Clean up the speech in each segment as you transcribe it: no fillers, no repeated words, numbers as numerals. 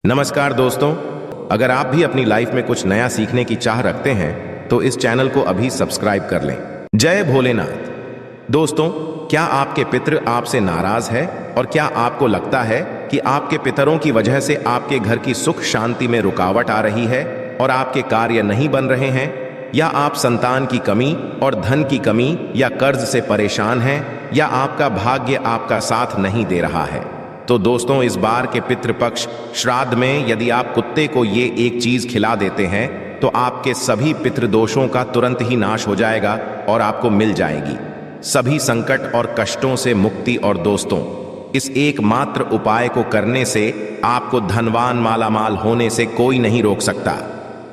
नमस्कार दोस्तों, अगर आप भी अपनी लाइफ में कुछ नया सीखने की चाह रखते हैं तो इस चैनल को अभी सब्सक्राइब कर लें। जय भोलेनाथ। दोस्तों, क्या आपके पितृ आपसे नाराज है और क्या आपको लगता है कि आपके पितरों की वजह से आपके घर की सुख शांति में रुकावट आ रही है और आपके कार्य नहीं बन रहे हैं, या आप संतान की कमी और धन की कमी या कर्ज से परेशान हैं, या आपका भाग्य आपका साथ नहीं दे रहा है? तो दोस्तों, इस बार के पितृपक्ष श्राद्ध में यदि आप कुत्ते को ये एक चीज खिला देते हैं तो आपके सभी पितृदोषों का तुरंत ही नाश हो जाएगा और आपको मिल जाएगी सभी संकट और कष्टों से मुक्ति। और दोस्तों, इस एकमात्र उपाय को करने से आपको धनवान मालामाल होने से कोई नहीं रोक सकता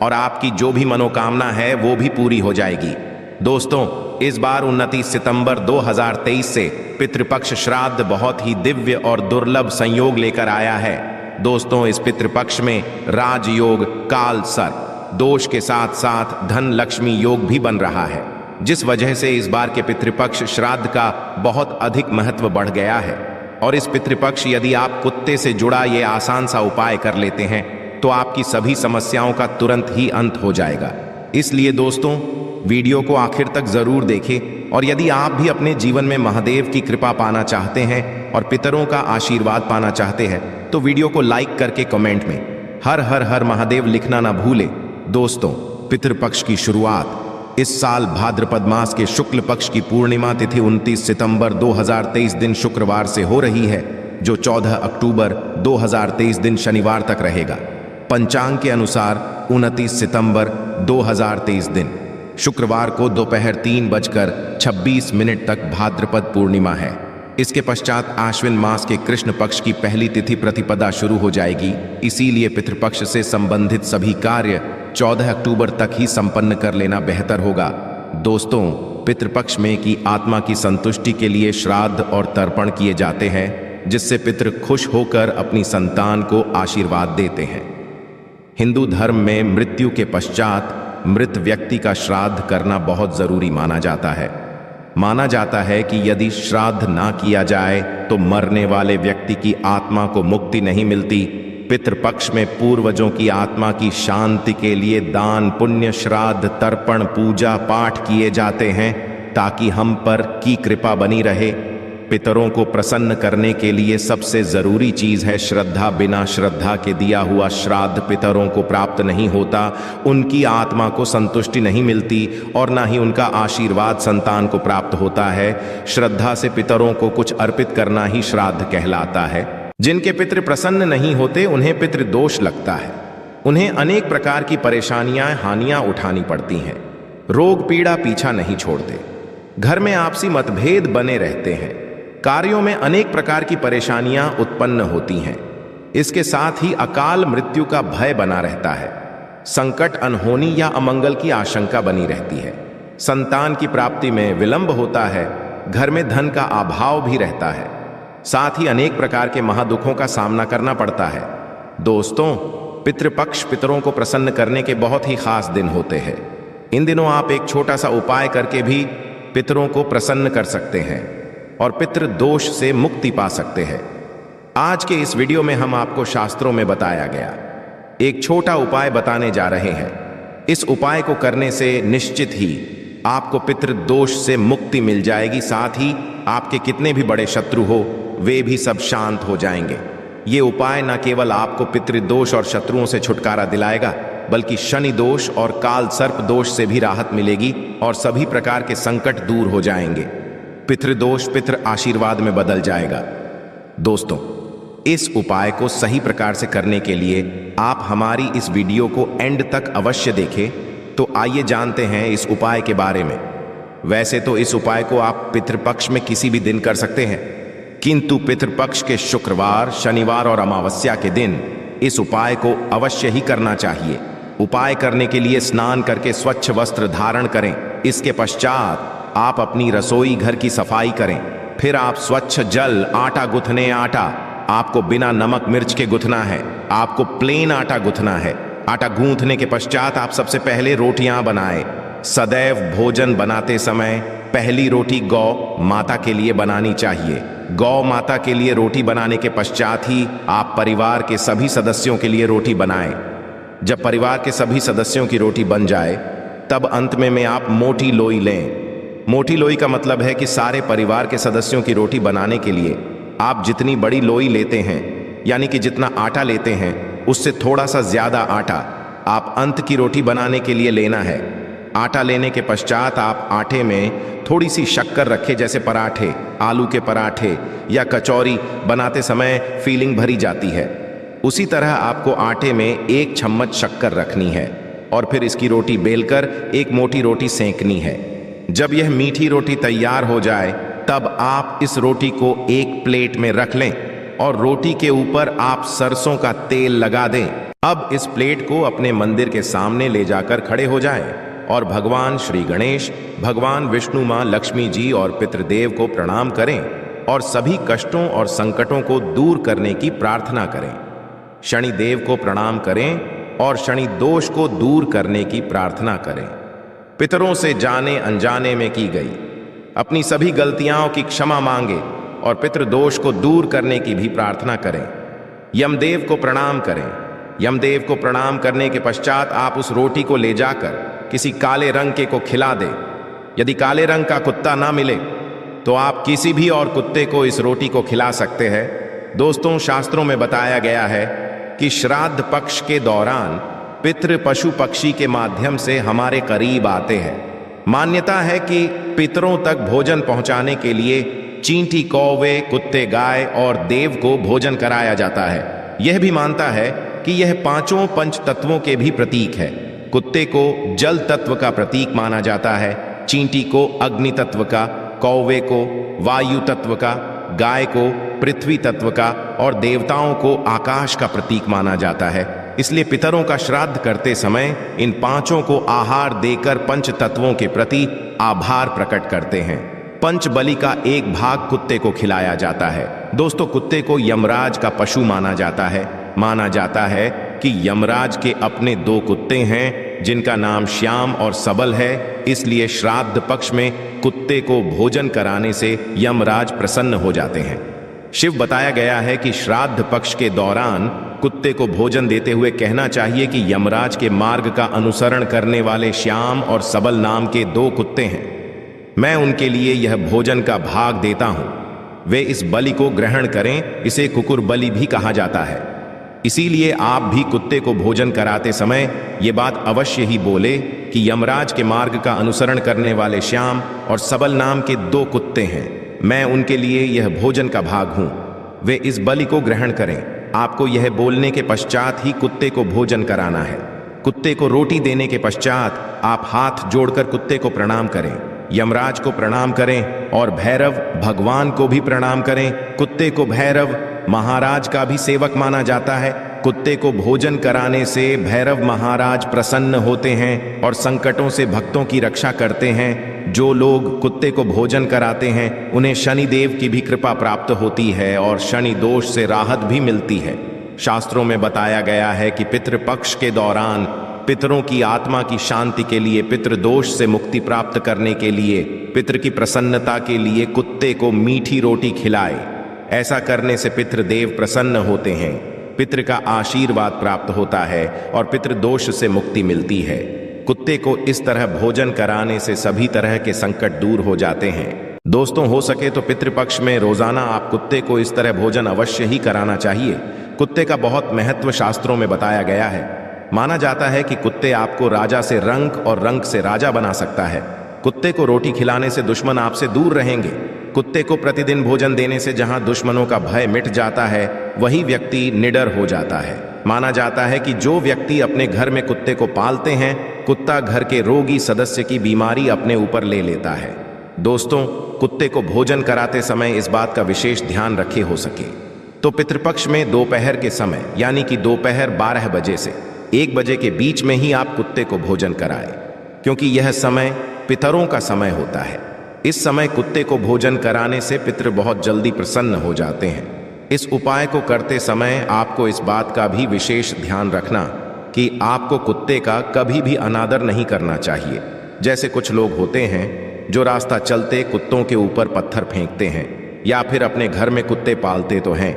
और आपकी जो भी मनोकामना है वो भी पूरी हो जाएगी। दोस्तों, इस बार 29 सितंबर 2023 से पितृपक्ष श्राद्ध बहुत ही दिव्य और दुर्लभ संयोग लेकर आया है। दोस्तों, इस पितृपक्ष में राजयोग, काल सर्प दोष के साथ साथ धन लक्ष्मी योग भी बन रहा है, जिस वजह से इस बार के पितृपक्ष श्राद्ध का बहुत अधिक महत्व बढ़ गया है। और इस पितृपक्ष यदि आप कुत्ते से जुड़ा ये आसान सा उपाय कर लेते हैं तो आपकी सभी समस्याओं का तुरंत ही अंत हो जाएगा। इसलिए दोस्तों, वीडियो को आखिर तक जरूर देखें। और यदि आप भी अपने जीवन में महादेव की कृपा पाना चाहते हैं और पितरों का आशीर्वाद पाना चाहते हैं तो वीडियो को लाइक करके कमेंट में हर हर हर महादेव लिखना ना भूलें। दोस्तों, पितृपक्ष की शुरुआत इस साल भाद्रपद मास के शुक्ल पक्ष की पूर्णिमा तिथि 29 सितंबर 2023 दिन शुक्रवार से हो रही है, जो 14 अक्टूबर 2023 दिन शनिवार तक रहेगा। पंचांग के अनुसार 29 सितंबर 2023 दिन शुक्रवार को दोपहर 3:26 तक भाद्रपद पूर्णिमा है। इसके पश्चात आश्विन मास के कृष्ण पक्ष की पहली तिथि प्रतिपदा शुरू हो जाएगी। इसीलिए पितृपक्ष से संबंधित सभी कार्य 14 अक्टूबर तक ही संपन्न कर लेना बेहतर होगा। दोस्तों, पितृपक्ष में की आत्मा की संतुष्टि के लिए श्राद्ध और तर्पण किए जाते हैं, जिससे पितृ खुश होकर अपनी संतान को आशीर्वाद देते हैं। हिंदू धर्म में मृत्यु के पश्चात मृत व्यक्ति का श्राद्ध करना बहुत जरूरी माना जाता है। माना जाता है कि यदि श्राद्ध ना किया जाए तो मरने वाले व्यक्ति की आत्मा को मुक्ति नहीं मिलती। पितृपक्ष में पूर्वजों की आत्मा की शांति के लिए दान, पुण्य, श्राद्ध, तर्पण, पूजा पाठ किए जाते हैं ताकि हम पर की कृपा बनी रहे। पितरों को प्रसन्न करने के लिए सबसे जरूरी चीज है श्रद्धा। बिना श्रद्धा के दिया हुआ श्राद्ध पितरों को प्राप्त नहीं होता, उनकी आत्मा को संतुष्टि नहीं मिलती और ना ही उनका आशीर्वाद संतान को प्राप्त होता है। श्रद्धा से पितरों को कुछ अर्पित करना ही श्राद्ध कहलाता है। जिनके पितृ प्रसन्न नहीं होते उन्हें पितृदोष लगता है। उन्हें अनेक प्रकार की परेशानियां, हानियां उठानी पड़ती हैं। रोग पीड़ा पीछा नहीं छोड़ते। घर में आपसी मतभेद बने रहते हैं। कार्यों में अनेक प्रकार की परेशानियां उत्पन्न होती हैं। इसके साथ ही अकाल मृत्यु का भय बना रहता है। संकट, अनहोनी या अमंगल की आशंका बनी रहती है। संतान की प्राप्ति में विलंब होता है। घर में धन का अभाव भी रहता है। साथ ही अनेक प्रकार के महादुखों का सामना करना पड़ता है। दोस्तों, पितृपक्ष पितरों को प्रसन्न करने के बहुत ही खास दिन होते हैं। इन दिनों आप एक छोटा सा उपाय करके भी पितरों को प्रसन्न कर सकते हैं और पितृ दोष से मुक्ति पा सकते हैं। आज के इस वीडियो में हम आपको शास्त्रों में बताया गया एक छोटा उपाय बताने जा रहे हैं। इस उपाय को करने से निश्चित ही आपको पितृ दोष से मुक्ति मिल जाएगी। साथ ही आपके कितने भी बड़े शत्रु हो वे भी सब शांत हो जाएंगे। ये उपाय न केवल आपको पितृदोष और शत्रुओं से छुटकारा दिलाएगा, बल्कि शनि दोष और काल सर्प दोष से भी राहत मिलेगी और सभी प्रकार के संकट दूर हो जाएंगे। पितृदोष पितृ आशीर्वाद में बदल जाएगा। दोस्तों, इस उपाय को सही प्रकार से करने के लिए आप हमारी इस वीडियो को एंड तक अवश्य देखें। तो आइए जानते हैं इस उपाय के बारे में। वैसे तो इस उपाय को आप पितृपक्ष में किसी भी दिन कर सकते हैं, किंतु पितृपक्ष के शुक्रवार, शनिवार और अमावस्या के दिन इस उपाय को अवश्य ही करना चाहिए। उपाय करने के लिए स्नान करके स्वच्छ वस्त्र धारण करें। इसके पश्चात आप अपनी रसोई घर की सफाई करें। फिर आप स्वच्छ जल, आटा गूंथने, आटा आपको बिना नमक मिर्च के गूंथना है। आपको प्लेन आटा गूंथना है। आटा गूंथने के पश्चात आप सबसे पहले रोटियां बनाएं। सदैव भोजन बनाते समय पहली रोटी गौ माता के लिए बनानी चाहिए। गौ माता के लिए रोटी बनाने के पश्चात ही आप परिवार के सभी सदस्यों के लिए रोटी बनाएं। जब परिवार के सभी सदस्यों की रोटी बन जाए तब अंत में आप मोटी लोई लें। मोटी लोई का मतलब है कि सारे परिवार के सदस्यों की रोटी बनाने के लिए आप जितनी बड़ी लोई लेते हैं, यानी कि जितना आटा लेते हैं उससे थोड़ा सा ज्यादा आटा आप अंत की रोटी बनाने के लिए लेना है। आटा लेने के पश्चात आप आटे में थोड़ी सी शक्कर रखें, जैसे पराठे, आलू के पराठे या कचौरी बनाते समय फीलिंग भरी जाती है। उसी तरह आपको आटे में 1 चम्मच शक्कर रखनी है और फिर इसकी रोटी बेलकर एक मोटी रोटी सेंकनी है। जब यह मीठी रोटी तैयार हो जाए तब आप इस रोटी को एक प्लेट में रख लें और रोटी के ऊपर आप सरसों का तेल लगा दें। अब इस प्लेट को अपने मंदिर के सामने ले जाकर खड़े हो जाएं और भगवान श्री गणेश, भगवान विष्णु, मां लक्ष्मी जी और पितृदेव को प्रणाम करें और सभी कष्टों और संकटों को दूर करने की प्रार्थना करें। शनि देव को प्रणाम करें और शनि दोष को दूर करने की प्रार्थना करें। पितरों से जाने अनजाने में की गई अपनी सभी गलतियों की क्षमा मांगे और पितृदोष को दूर करने की भी प्रार्थना करें। यमदेव को प्रणाम करें। यमदेव को प्रणाम करने के पश्चात आप उस रोटी को ले जाकर किसी काले रंग के को खिला दें। यदि काले रंग का कुत्ता ना मिले तो आप किसी भी और कुत्ते को इस रोटी को खिला सकते हैं। दोस्तों, शास्त्रों में बताया गया है कि श्राद्ध पक्ष के दौरान पितृ पशु पक्षी के माध्यम से हमारे करीब आते हैं। मान्यता है कि पितरों तक भोजन पहुंचाने के लिए चींटी, कौवे, कुत्ते, गाय और देव को भोजन कराया जाता है। यह भी मानता है कि यह पांचों पंच तत्वों के भी प्रतीक है। कुत्ते को जल तत्व का प्रतीक माना जाता है, चींटी को अग्नि तत्व का, कौवे को वायु तत्व का, गाय को पृथ्वी तत्व का और देवताओं को आकाश का प्रतीक माना जाता है। इसलिए पितरों का श्राद्ध करते समय इन पांचों को आहार देकर पंच तत्वों के प्रति आभार प्रकट करते हैं। पंच बलि का एक भाग कुत्ते को खिलाया जाता है। दोस्तों, कुत्ते को यमराज का पशु माना जाता है। माना जाता है कि यमराज के अपने 2 कुत्ते हैं जिनका नाम श्याम और सबल है। इसलिए श्राद्ध पक्ष में कुत्ते को भोजन कराने से यमराज प्रसन्न हो जाते हैं। शिव बताया गया है कि श्राद्ध पक्ष के दौरान कुत्ते को भोजन देते हुए कहना चाहिए कि यमराज के मार्ग का अनुसरण करने वाले श्याम और सबल नाम के 2 कुत्ते हैं। मैं उनके लिए यह भोजन का भाग देता हूं। वे इस बलि को ग्रहण करें। इसे कुकुर बलि भी कहा जाता है। इसीलिए आप भी कुत्ते को भोजन कराते समय ये बात अवश्य ही बोले कि यमराज के मार्ग का अनुसरण करने वाले श्याम और सबल नाम के 2 कुत्ते हैं। मैं उनके लिए यह भोजन का भाग हूं। वे इस बलि को ग्रहण करें। आपको यह बोलने के पश्चात ही कुत्ते को भोजन कराना है। कुत्ते को रोटी देने के पश्चात आप हाथ जोड़कर कुत्ते को प्रणाम करें, यमराज को प्रणाम करें और भैरव भगवान को भी प्रणाम करें। कुत्ते को भैरव महाराज का भी सेवक माना जाता है। कुत्ते को भोजन कराने से भैरव महाराज प्रसन्न होते हैं और संकटों से भक्तों की रक्षा करते हैं। जो लोग कुत्ते को भोजन कराते हैं उन्हें शनि देव की भी कृपा प्राप्त होती है और शनि दोष से राहत भी मिलती है। शास्त्रों में बताया गया है कि पितृपक्ष के दौरान पितरों की आत्मा की शांति के लिए, पितृदोष से मुक्ति प्राप्त करने के लिए, पितृ की प्रसन्नता के लिए कुत्ते को मीठी रोटी खिलाए। ऐसा करने से पितृदेव प्रसन्न होते हैं, पितृ का आशीर्वाद प्राप्त होता है और पितृदोष से मुक्ति मिलती है। कुत्ते को इस तरह भोजन कराने से सभी तरह के संकट दूर हो जाते हैं। दोस्तों, हो सके तो पितृपक्ष में रोजाना आप कुत्ते को इस तरह भोजन अवश्य ही कराना चाहिए। कुत्ते का बहुत महत्व शास्त्रों में बताया गया है। माना जाता है कि कुत्ते आपको राजा से रंक और रंक से राजा बना सकता है। कुत्ते को रोटी खिलाने से दुश्मन आपसे दूर रहेंगे। कुत्ते को प्रतिदिन भोजन देने से जहां दुश्मनों का भय मिट जाता है, वही व्यक्ति निडर हो जाता है। माना जाता है कि जो व्यक्ति अपने घर में कुत्ते को पालते हैं, कुत्ता घर के रोगी सदस्य की बीमारी अपने ऊपर ले लेता है। दोस्तों, कुत्ते को भोजन कराते समय इस बात का विशेष ध्यान रखे हो सके तो पितृपक्ष में दोपहर के समय, यानी कि दोपहर 12 बजे से 1 बजे के बीच में ही आप कुत्ते को भोजन कराएं, क्योंकि यह समय पितरों का समय होता है। इस समय कुत्ते को भोजन कराने से पितृ बहुत जल्दी प्रसन्न हो जाते हैं। इस उपाय को करते समय आपको इस बात का भी विशेष ध्यान रखना कि आपको कुत्ते का कभी भी अनादर नहीं करना चाहिए। जैसे कुछ लोग होते हैं जो रास्ता चलते कुत्तों के ऊपर पत्थर फेंकते हैं, या फिर अपने घर में कुत्ते पालते तो हैं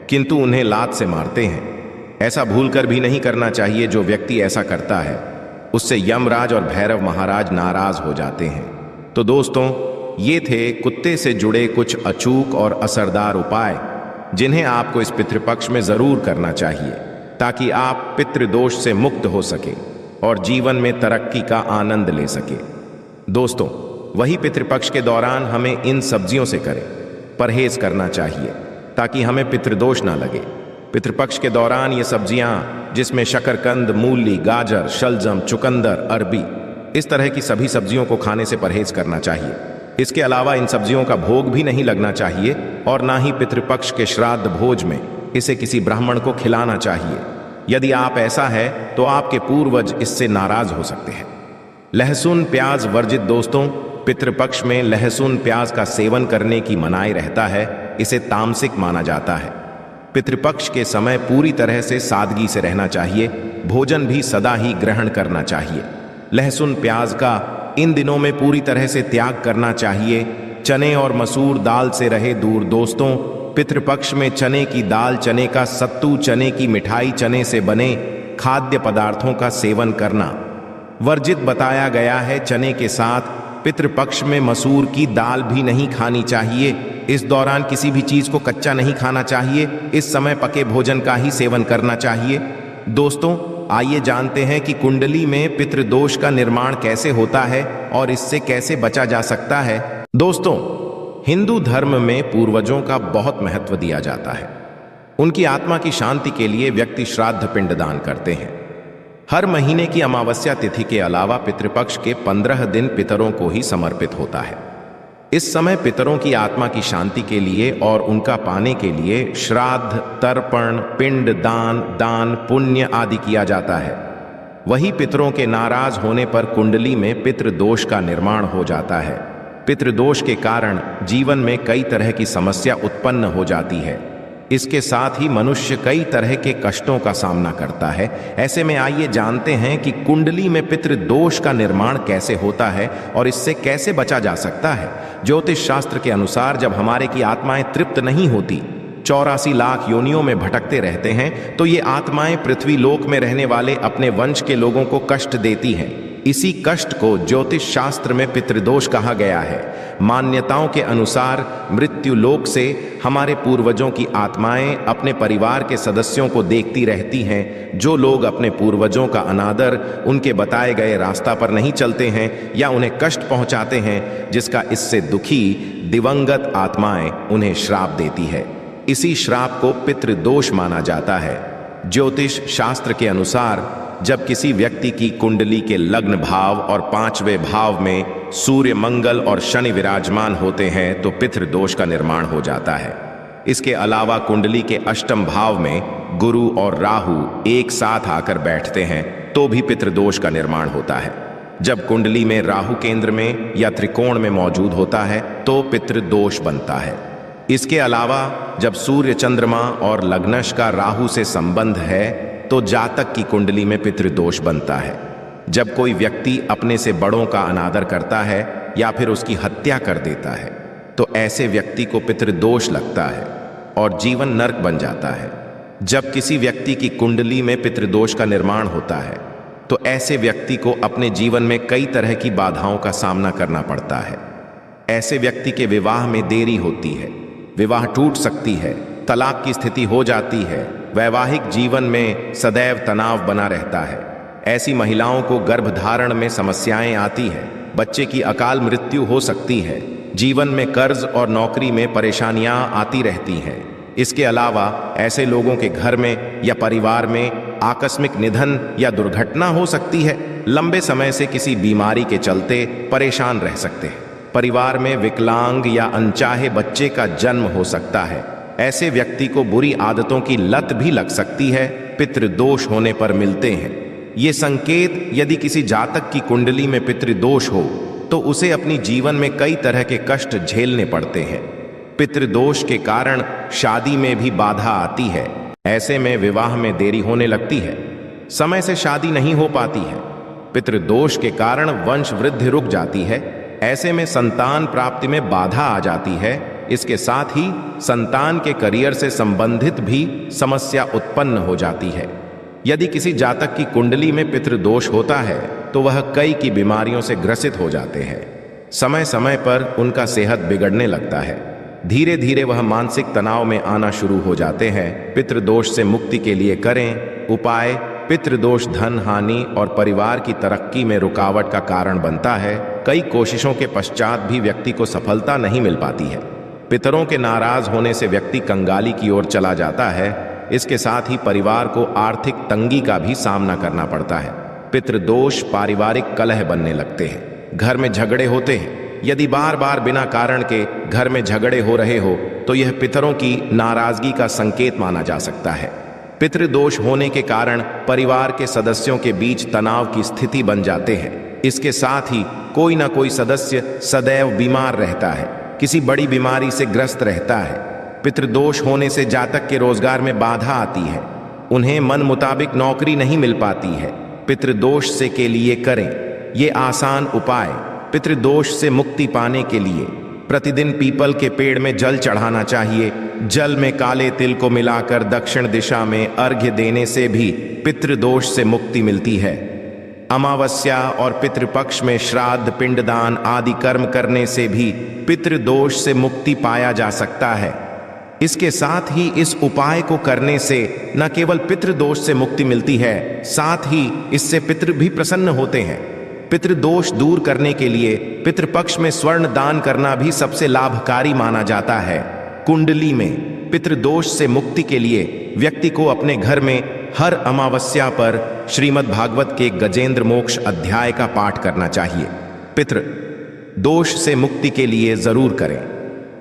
किंतु उन्हें लात से मारते हैं। ऐसा भूलकर भी नहीं करना चाहिए। जो व्यक्ति ऐसा करता है उससे यमराज और भैरव महाराज नाराज हो जाते हैं। तो दोस्तों, ये थे कुत्ते से जुड़े कुछ अचूक और असरदार उपाय जिन्हें आपको इस पितृपक्ष में जरूर करना चाहिए, ताकि आप पितृदोष से मुक्त हो सके और जीवन में तरक्की का आनंद ले सके। दोस्तों, वही पितृपक्ष के दौरान हमें इन सब्जियों से करें परहेज करना चाहिए, ताकि हमें पितृदोष ना लगे। पितृपक्ष के दौरान ये सब्जियां, जिसमें शकरकंद, मूली, गाजर, शलजम, चुकंदर, अरबी, इस तरह की सभी सब्जियों को खाने से परहेज करना चाहिए। इसके अलावा इन सब्जियों का भोग भी नहीं लगना चाहिए और ना ही पितृपक्ष के श्राद्ध भोज में इसे किसी ब्राह्मण को खिलाना चाहिए। यदि आप ऐसा है तो आपके पूर्वज इससे नाराज हो सकते हैं। लहसुन प्याज वर्जित। दोस्तों, पितृपक्ष में लहसुन प्याज का सेवन करने की मनाही रहता है। इसे तामसिक माना जाता है। पितृपक्ष के समय पूरी तरह से सादगी से रहना चाहिए। भोजन भी सदा ही ग्रहण करना चाहिए। लहसुन प्याज का इन दिनों में पूरी तरह से त्याग करना चाहिए। चने और मसूर दाल से रहे दूर। दोस्तों, पितृपक्ष में चने की दाल, चने का सत्तू, चने की मिठाई, चने से बने खाद्य पदार्थों का सेवन करना वर्जित बताया गया है। चने के साथ पितृपक्ष में मसूर की दाल भी नहीं खानी चाहिए। इस दौरान किसी भी चीज को कच्चा नहीं खाना चाहिए। इस समय पके भोजन का ही सेवन करना चाहिए। दोस्तों, आइए जानते हैं कि कुंडली में पितृदोष का निर्माण कैसे होता है और इससे कैसे बचा जा सकता है। दोस्तों, हिंदू धर्म में पूर्वजों का बहुत महत्व दिया जाता है। उनकी आत्मा की शांति के लिए व्यक्ति श्राद्ध पिंडदान करते हैं। हर महीने की अमावस्या तिथि के अलावा पितृपक्ष के 15 दिन पितरों को ही समर्पित होता है। इस समय पितरों की आत्मा की शांति के लिए और उनका पाने के लिए श्राद्ध, तर्पण, पिंड दान, दान पुण्य आदि किया जाता है। वही पितरों के नाराज होने पर कुंडली में पितृदोष का निर्माण हो जाता है। पितृदोष के कारण जीवन में कई तरह की समस्या उत्पन्न हो जाती है। इसके साथ ही मनुष्य कई तरह के कष्टों का सामना करता है। ऐसे में आइए जानते हैं कि कुंडली में पितृदोष का निर्माण कैसे होता है और इससे कैसे बचा जा सकता है। ज्योतिष शास्त्र के अनुसार जब हमारे की आत्माएं तृप्त नहीं होती, 84 लाख योनियों में भटकते रहते हैं, तो ये आत्माएं पृथ्वी लोक में रहने वाले अपने वंश के लोगों को कष्ट देती हैं। इसी कष्ट को ज्योतिष शास्त्र में पितृदोष कहा गया है। मान्यताओं के अनुसार मृत्यु लोक से हमारे पूर्वजों की आत्माएं अपने परिवार के सदस्यों को देखती रहती हैं। जो लोग अपने पूर्वजों का अनादर, उनके बताए गए रास्ता पर नहीं चलते हैं या उन्हें कष्ट पहुंचाते हैं, जिसका इससे दुखी दिवंगत आत्माएं उन्हें श्राप देती है। इसी श्राप को पितृदोष माना जाता है। ज्योतिष शास्त्र के अनुसार जब किसी व्यक्ति की कुंडली के लग्न भाव और 5वें भाव में सूर्य, मंगल और शनि विराजमान होते हैं तो पितृदोष का निर्माण हो जाता है। इसके अलावा कुंडली के अष्टम भाव में गुरु और राहु एक साथ आकर बैठते हैं तो भी पितृदोष का निर्माण होता है। जब कुंडली में राहु केंद्र में या त्रिकोण में मौजूद होता है तो पितृदोष बनता है। इसके अलावा जब सूर्य, चंद्रमा और लग्नश का राहु से संबंध है तो जातक की कुंडली में पितृदोष बनता है। जब कोई व्यक्ति अपने से बड़ों का अनादर करता है या फिर उसकी हत्या कर देता है तो ऐसे व्यक्ति को पितृदोष लगता है और जीवन नरक बन जाता है। जब किसी व्यक्ति की कुंडली में पितृदोष का निर्माण होता है तो ऐसे व्यक्ति को अपने जीवन में कई तरह की बाधाओं का सामना करना पड़ता है। ऐसे व्यक्ति के विवाह में देरी होती है, विवाह टूट सकती है, तलाक की स्थिति हो जाती है, वैवाहिक जीवन में सदैव तनाव बना रहता है। ऐसी महिलाओं को गर्भधारण में समस्याएं आती है, बच्चे की अकाल मृत्यु हो सकती है, जीवन में कर्ज और नौकरी में परेशानियां आती रहती हैं। इसके अलावा ऐसे लोगों के घर में या परिवार में आकस्मिक निधन या दुर्घटना हो सकती है। लंबे समय से किसी बीमारी के चलते परेशान रह सकते हैं। परिवार में विकलांग या अनचाहे बच्चे का जन्म हो सकता है। ऐसे व्यक्ति को बुरी आदतों की लत भी लग सकती है, पितृदोष होने पर मिलते हैं। ये संकेत यदि किसी जातक की कुंडली में पितृदोष हो तो उसे अपनी जीवन में कई तरह के कष्ट झेलने पड़ते हैं। पितृदोष के कारण शादी में भी बाधा आती है। ऐसे में विवाह में देरी होने लगती है, समय से शादी नहीं हो पाती है। पितृदोष के कारण वंश वृद्धि रुक जाती है, ऐसे में संतान प्राप्ति में बाधा आ जाती है। इसके साथ ही संतान के करियर से संबंधित भी समस्या उत्पन्न हो जाती है। यदि किसी जातक की कुंडली में पितृदोष होता है तो वह कई की बीमारियों से ग्रसित हो जाते हैं। समय समय पर उनका सेहत बिगड़ने लगता है। धीरे धीरे वह मानसिक तनाव में आना शुरू हो जाते हैं। पितृदोष से मुक्ति के लिए करें उपाय। पितृदोष धन हानि और परिवार की तरक्की में रुकावट का कारण बनता है। कई कोशिशों के पश्चात भी व्यक्ति को सफलता नहीं मिल पाती है। पितरों के नाराज होने से व्यक्ति कंगाली की ओर चला जाता है। इसके साथ ही परिवार को आर्थिक तंगी का भी सामना करना पड़ता है। पितृदोष पारिवारिक कलह बनने लगते हैं। घर में झगड़े होते हैं। यदि बार बार बिना कारण के घर में झगड़े हो रहे हो तो यह पितरों की नाराजगी का संकेत माना जा सकता है। पितृदोष होने के कारण परिवार के सदस्यों के बीच तनाव की स्थिति बन जाते हैं। इसके साथ ही कोई ना कोई सदस्य सदैव बीमार रहता है, किसी बड़ी बीमारी से ग्रस्त रहता है। पितृदोष होने से जातक के रोजगार में बाधा आती है। उन्हें मन मुताबिक नौकरी नहीं मिल पाती है। पितृदोष से के लिए करें ये आसान उपाय। पितृदोष से मुक्ति पाने के लिए प्रतिदिन पीपल के पेड़ में जल चढ़ाना चाहिए। जल में काले तिल को मिलाकर दक्षिण दिशा में अर्घ्य देने से भी पितृदोष से मुक्ति मिलती है। अमावस्या और पितृपक्ष में श्राद्ध पिंडदान आदि कर्म करने से भी पितृदोष से मुक्ति पाया जा सकता है। इसके साथ ही इस उपाय को करने से न केवल पितृदोष से मुक्ति मिलती है, साथ ही इससे पितृ भी प्रसन्न होते हैं। पितृदोष दूर करने के लिए पितृपक्ष में स्वर्ण दान करना भी सबसे लाभकारी माना जाता है। कुंडली में पितृदोष से मुक्ति के लिए व्यक्ति को अपने घर में हर अमावस्या पर श्रीमद् भागवत के गजेंद्र मोक्ष अध्याय का पाठ करना चाहिए। पितृ दोष से मुक्ति के लिए जरूर करें।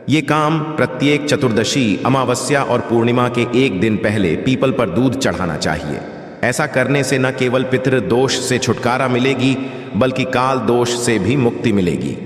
ये काम प्रत्येक चतुर्दशी अमावस्या और पूर्णिमा के एक दिन पहले पीपल पर दूध चढ़ाना चाहिए। ऐसा करने से न केवल पितृदोष से छुटकारा मिलेगी बल्कि काल दोष से भी मुक्ति मिलेगी।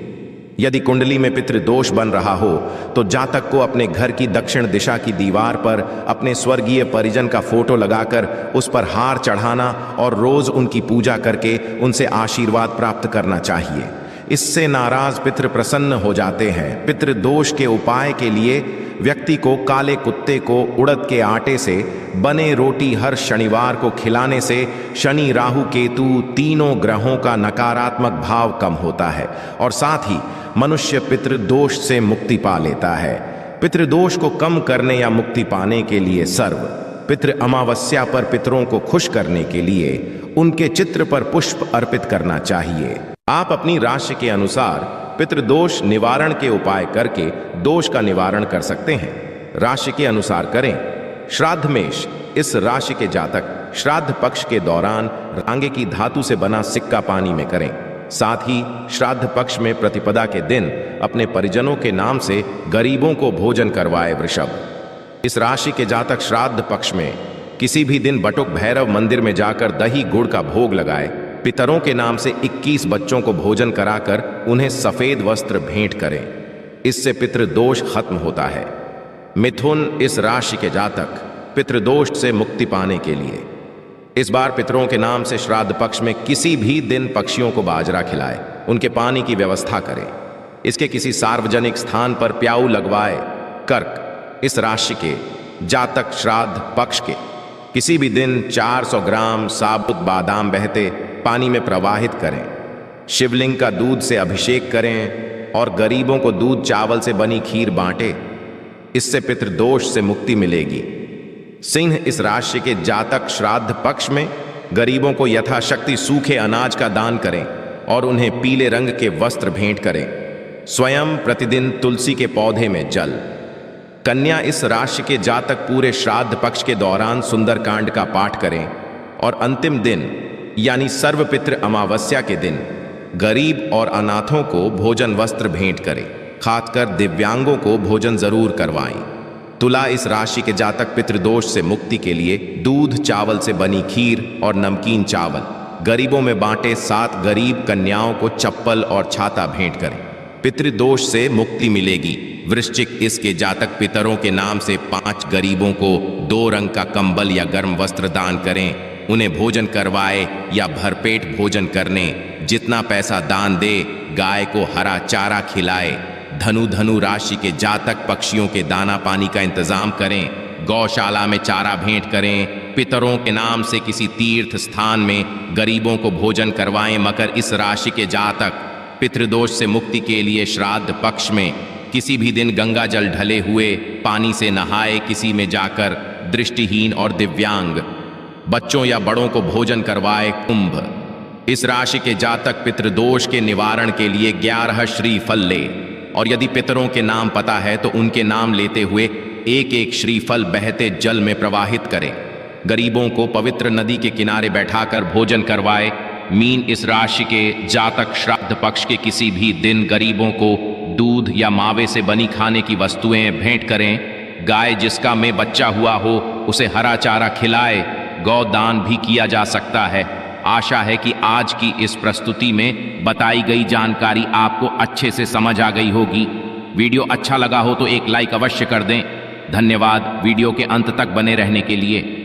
यदि कुंडली में पितृदोष बन रहा हो तो जातक को अपने घर की दक्षिण दिशा की दीवार पर अपने स्वर्गीय परिजन का फोटो लगाकर उस पर हार चढ़ाना और रोज उनकी पूजा करके उनसे आशीर्वाद प्राप्त करना चाहिए। इससे नाराज पितृ प्रसन्न हो जाते हैं। पितृदोष के उपाय के लिए व्यक्ति को काले कुत्ते को उड़द के आटे से बने रोटी हर शनिवार को खिलाने से शनि राहु केतु तीनों ग्रहों का नकारात्मक भाव कम होता है और साथ ही मनुष्य पितृदोष से मुक्ति पा लेता है। पितृदोष को कम करने या मुक्ति पाने के लिए सर्व पितृ अमावस्या पर पितरों को खुश करने के लिए उनके चित्र पर पुष्प अर्पित करना चाहिए। आप अपनी राशि के अनुसार पितृदोष निवारण के उपाय करके दोष का निवारण कर सकते हैं। राशि के अनुसार करें। श्राद्ध मेष, इस राशि के जातक श्राद्ध पक्ष के दौरान रांगे की धातु से बना सिक्का पानी में करें। साथ ही श्राद्ध पक्ष में प्रतिपदा के दिन अपने परिजनों के नाम से गरीबों को भोजन करवाए। वृषभ, इस राशि के जातक श्राद्ध पक्ष में किसी भी दिन बटुक भैरव मंदिर में जाकर दही गुड़ का भोग लगाए। पितरों के नाम से 21 बच्चों को भोजन कराकर उन्हें सफेद वस्त्र भेंट करें। इससे पितृदोष खत्म होता है। मिथुन, इस राशि के जातक पितृदोष से मुक्ति पाने के लिए इस बार पितरों के नाम से श्राद्ध पक्ष में किसी भी दिन पक्षियों को बाजरा खिलाए, उनके पानी की व्यवस्था करें। इसके किसी सार्वजनिक स्थान पर प्याऊ लगवाए। कर्क, इस राशि के जातक श्राद्ध पक्ष के किसी भी दिन 400 ग्राम साबुत बादाम बहते पानी में प्रवाहित करें। शिवलिंग का दूध से अभिषेक करें और गरीबों को दूध चावल से बनी खीर बांटे। इससे पितृदोष से मुक्ति मिलेगी। सिंह, इस राशि के जातक श्राद्ध पक्ष में गरीबों को यथाशक्ति सूखे अनाज का दान करें और उन्हें पीले रंग के वस्त्र भेंट करें। स्वयं प्रतिदिन तुलसी के पौधे में जल। कन्या, इस राशि के जातक पूरे श्राद्ध पक्ष के दौरान सुंदरकांड का पाठ करें और अंतिम दिन यानी सर्वपितृ अमावस्या के दिन गरीब और अनाथों को भोजन वस्त्र भेंट करें। खासकर दिव्यांगों को भोजन जरूर करवाएं। तुला, इस राशि के जातक पितृदोष से मुक्ति के लिए दूध चावल से बनी खीर और नमकीन चावल गरीबों में बांटे। 7 गरीब कन्याओं को चप्पल और छाता भेंट करें। पितृदोष से मुक्ति मिलेगी। वृश्चिक, इसके जातक पितरों के नाम से 5 गरीबों को 2 रंग का कंबल या गर्म वस्त्र दान करें। उन्हें भोजन करवाए या भरपेट भोजन करने जितना पैसा दान दे गाय को हरा चारा खिलाए। धनु राशि के जातक पक्षियों के दाना पानी का इंतजाम करें, गौशाला में चारा भेंट करें, पितरों के नाम से किसी तीर्थ स्थान में गरीबों को भोजन करवाएं। मकर इस राशि के जातक पितृदोष से मुक्ति के लिए श्राद्ध पक्ष में किसी भी दिन गंगा जल ढले हुए पानी से नहाए, किसी में जाकर दृष्टिहीन और दिव्यांग बच्चों या बड़ों को भोजन करवाए। कुंभ इस राशि के जातक पितृदोष के निवारण के लिए 11 श्रीफल ले, और यदि पितरों के नाम पता है तो उनके नाम लेते हुए एक एक श्रीफल बहते जल में प्रवाहित करें। गरीबों को पवित्र नदी के किनारे बैठाकर भोजन करवाए। मीन इस राशि के जातक श्राद्ध पक्ष के किसी भी दिन गरीबों को दूध या मावे से बनी खाने की वस्तुएं भेंट करें। गाय जिसका में बच्चा हुआ हो उसे हरा चारा खिलाए। गौदान भी किया जा सकता है। आशा है कि आज की इस प्रस्तुति में बताई गई जानकारी आपको अच्छे से समझ आ गई होगी। वीडियो अच्छा लगा हो तो एक लाइक अवश्य कर दें। धन्यवाद वीडियो के अंत तक बने रहने के लिए।